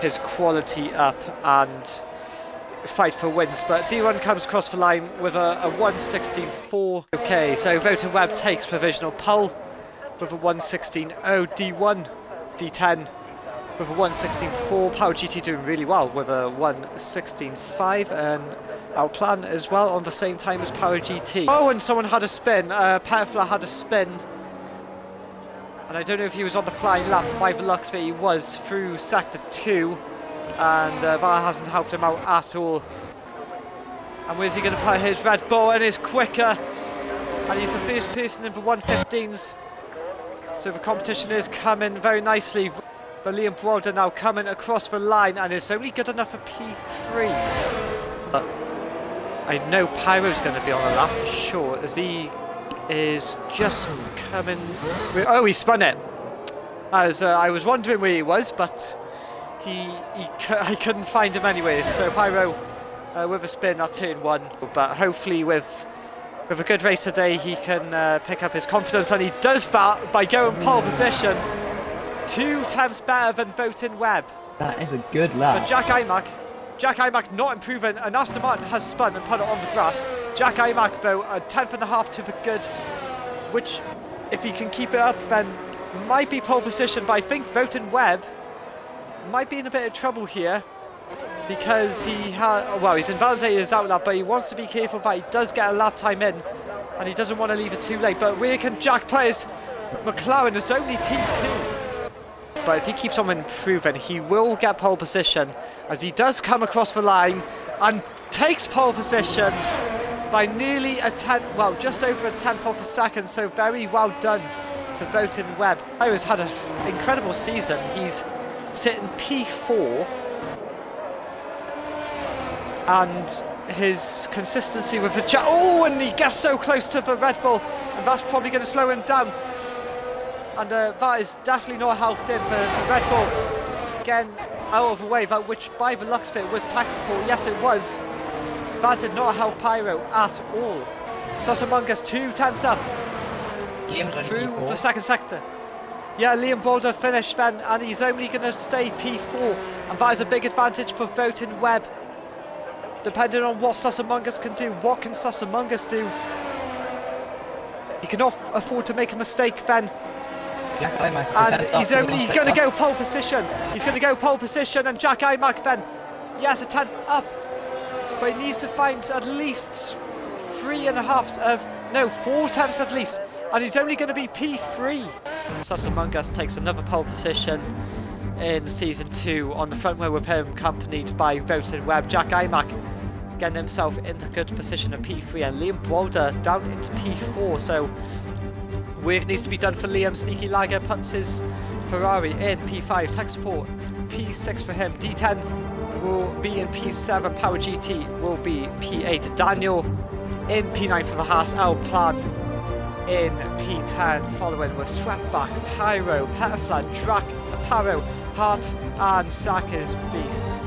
his quality up and fight for wins, but D1 comes across the line with a 1:16.4. Okay, so Voten Webb takes provisional pole with a 1:16.0. D1, D10 with a 1:16.4. Power GT doing really well with a 1:16.5, and Outplan as well on the same time as Power GT. Oh, and someone had a spin. Petfla had a spin, and I don't know if he was on the flying lap. By the looks of it, he was through sector 2. And that hasn't helped him out at all. And where's he going to put his Red Bull? And is quicker. And he's the first person in the 1:15s. So the competition is coming very nicely. But Liam Broder now coming across the line, and it's only good enough for P3. But I know Pyro's going to be on the lap for sure, as he is just coming. Oh, he spun it. As I was wondering where he was, but I couldn't find him anyway. So Pyro with a spin at turn 1, but hopefully with a good race today he can pick up his confidence, and he does that by going pole position. 2 times better than Voten Webb. That is a good lap. But Jack Imac not improving, and Aston Martin has spun and put it on the grass. Jack Imac though a 10th.5 to the good, which if he can keep it up then might be pole position. But I think Voten Webb might be in a bit of trouble here, because he's invalidated his outlap, but he wants to be careful that he does get a lap time in, and he doesn't want to leave it too late. But where can Jack play his McLaren? It's only P2. But if he keeps on improving, he will get pole position, as he does come across the line and takes pole position by nearly a 10th, well, just over a 10th of a second. So very well done to Voten Webb. He has had an incredible season. He's sitting P4, and his consistency with the and he gets so close to the Red Bull, and that's probably going to slow him down, and that is definitely not helped him. The Red Bull again out of the way, that which by the looks of it was tactical. Yes, it was. That did not help Pyro at all. Susamungus 2 tenths up through the second sector. Yeah, Liam Boulder finished then, and he's only going to stay P4, and that is a big advantage for Voten Webb. Depending on what Susamungus can do, what can Susamungus do? He cannot afford to make a mistake then. And he's only going to go pole position. He's going to go pole position, and Jack Imac then, yes, a 10th up, but he needs to find at least 4 tenths at least, and he's only going to be P3. Susamungus takes another pole position in season 2 on the front wheel, with him accompanied by Voten Webb. Jack Imac getting himself into good position at P3, and Liam Broder down into P4. So work needs to be done for Liam. Sneaky Lager puts his Ferrari in P5. Tech support P6 for him. D10 will be in P7. Power GT will be P8. Daniel in P9 for the Haas. Outplan in P10, following with Sweatback, Pyro, Petaflan, Drac, Paro, Hearts and Saka's Beast.